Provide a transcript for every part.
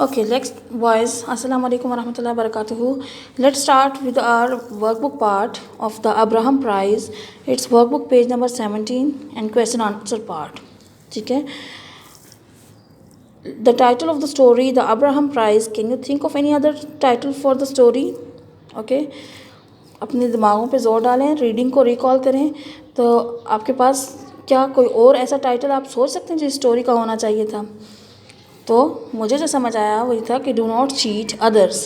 Okay, next boys, Assalamu alaikum warahmatullahi wabarakatuh. Let's start with our workbook part of the Abraham Prize. It's workbook page number 17 and question answer part. ठीक है. The title of the story, the Abraham Prize. Can you think of any other title for the story? Okay. अपने दिमागों पे जोर डालें, reading को recall करें. तो आपके पास क्या कोई और ऐसा टाइटल आप सोच सकते हैं जो स्टोरी का होना चाहिए था? तो मुझे जो समझ आया वही था कि डू नॉट चीट अदर्स.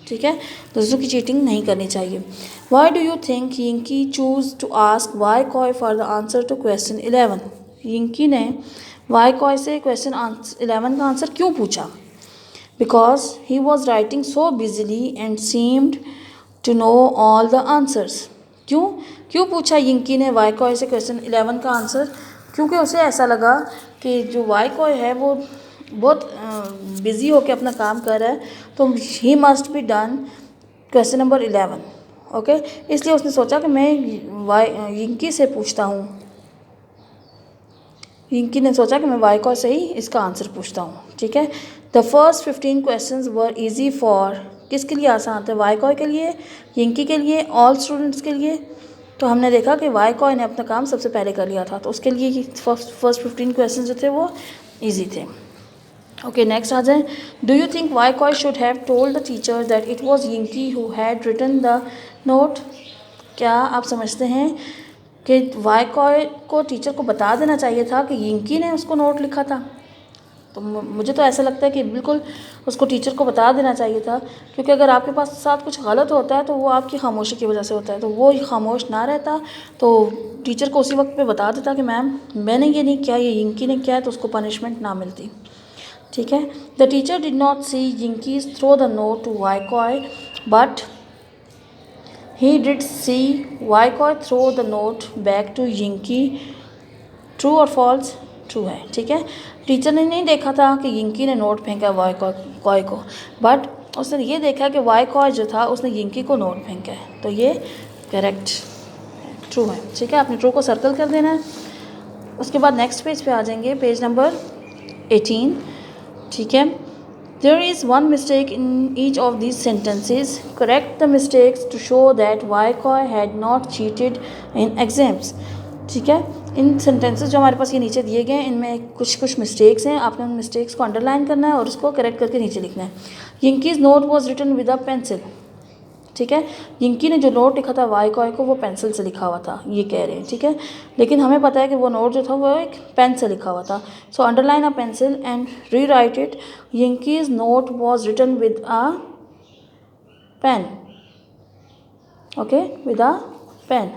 ठीक है, दूसरों की चीटिंग नहीं करनी चाहिए. Why do you think Yinki choose to ask Wai Koi for the answer to question 11? Yinki ने वाई कॉय से क्वेश्चन 11 का आंसर क्यों पूछा? Because he was writing so busily and seemed to know all the answers. क्यों पूछा यिंकी ने Wai coy से question 11 का आंसर? क्योंकि उसे ऐसा लगा कि जो वाई कॉय है वो बहुत बिज़ी होकर अपना काम कर रहा है, तो he must be done question number 11. Okay, इसलिए उसने सोचा कि मैं यिंकी से पूछता हूँ. यिंकी ने सोचा कि मैं वाई कॉय से ही इसका आंसर पूछता हूँ. ठीक है. The first 15 questions were easy for, किसके लिए आसान थे? वाई कॉय के लिए, यिंकी के लिए, ऑल स्टूडेंट्स के लिए. तो हमने देखा कि वाई कॉय ने अपना काम सबसे पहले कर लिया था, तो उसके लिए फर्स्ट 15 क्वेश्चन जो थे वो ईजी थे. ओके, नेक्स्ट आ जाए. Do you think Wai Koi should have told the teacher that it was Yinki who had written the note? क्या आप समझते हैं कि वाई कॉय को टीचर को बता देना चाहिए था कि यिंकी ने उसको नोट लिखा था? तो मुझे तो ऐसा लगता है कि बिल्कुल उसको टीचर को बता देना चाहिए था, क्योंकि अगर आपके पास साथ कुछ गलत होता है तो वो आपकी खामोशी की वजह से होता है. तो वो खामोश ना रहता तो टीचर को उसी वक्त पे बता देता कि मैम मैंने ये नहीं किया, ये यिंकी ने किया है, तो उसको पनिशमेंट ना मिलती. ठीक है. The teacher did not see Yinki's throw the note to Wai Koi, but he did see Wai Koi throw the note back to Yinki. True और फॉल्स? ट्रू है. ठीक है. टीचर ने नहीं देखा था कि यिंकी ने नोट फेंका वाई कॉय को, बट उसने ये देखा कि वाई कॉय जो था उसने यिंकी को नोट फेंका है. तो ये करेक्ट ट्रू है. ठीक है, आपने ट्रू को सर्कल कर देना है. उसके बाद नेक्स्ट पेज पे आ जाएंगे, पेज नंबर 18. ठीक है. There is one mistake in each of these sentences. Correct the mistakes to show that Wai Koi had not cheated in exams. ठीक है. इन सेंटेंसेस जो हमारे पास ये नीचे दिए गए हैं, इनमें कुछ मिस्टेक्स हैं. आपने उन मिस्टेक्स को अंडरलाइन करना है और उसको करेक्ट करके नीचे लिखना है. Yinki's note was written with a pencil. ठीक है. यिंकी ने जो नोट लिखा था वाई कॉय को वो पेंसिल से लिखा हुआ था, ये कह रहे हैं. ठीक है. लेकिन हमें पता है कि वो नोट जो था वो एक पेन से लिखा हुआ था. So underline a pencil and rewrite it. Yinki's note was written with a pen. Okay, with a pen.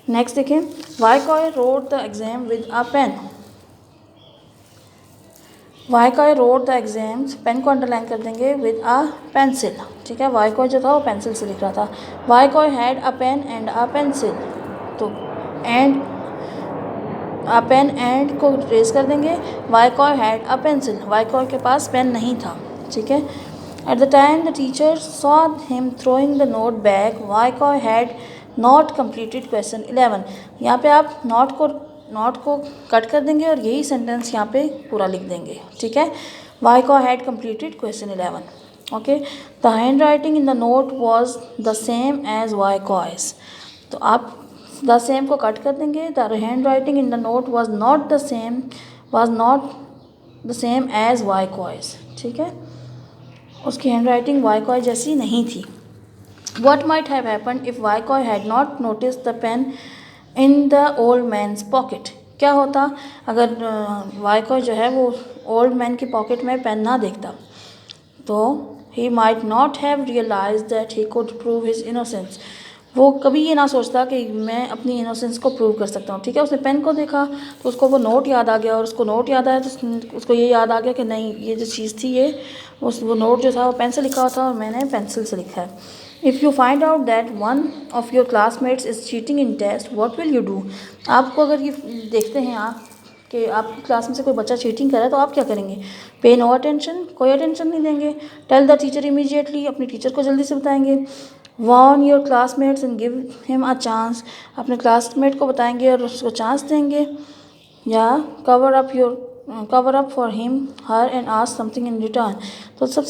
Next देखें, Wai Koi wrote the exam with a pen. Wai Koi wrote the exams, pen को underline कर देंगे, with a pencil. ठीक है. Wai coy जो था वो pencil से लिख रहा था. Wai Koi had a pen and a pencil. तो एंड अ पेन एंड को रेस कर देंगे. Wai Koi had a pencil, Wai Koi के पास पेन नहीं था. ठीक है. At the time the teacher saw him throwing the note back, Wai Koi had not completed question 11. यहाँ पे आप नॉट को कट कर देंगे और यही सेंटेंस यहाँ पे पूरा लिख देंगे. ठीक है. Wai Koi had completed question 11. Okay. The hand writing in the note was the same as Wai Koi's. तो आप द सेम को कट कर देंगे. The hand writing in the note was not the same as Wai Koi's. ठीक है. उसकी hand writing Y coy जैसी नहीं थी. What might have happened if Vaikoy had not noticed the pen in the old man's pocket? क्या होता अगर वाईकॉय जो है वो ओल्ड मैन की पॉकेट में पेन ना देखता? तो he might not have realized that he could prove his innocence. वो कभी ये ना सोचता कि मैं अपनी इनोसेंस को प्रूव कर सकता हूँ. ठीक है. उसने पेन को देखा तो उसको वो नोट याद आ गया, और उसको नोट याद आया तो उसको ये याद आ गया कि नहीं, ये जो चीज़ थी ये वो नोट जो था वो पेन से लिखा हुआ था और मैंने पेंसिल से लिखा है. If you find out that one of your classmates is cheating in test, what will you do? आपको अगर ये देखते हैं आप कि आपकी क्लास में से कोई बच्चा चीटिंग कर रहा है तो आप क्या करेंगे? पे नो अटेंशन, कोई अटेंशन नहीं देंगे. टेल द टीचर इमीडिएटली, अपनी टीचर को जल्दी से बताएंगे. Warn your classmates and give him a chance, अपने क्लासमेट को बताएंगे और उसको चांस देंगे. या cover up your cover up for him her and ask something in return। तो सब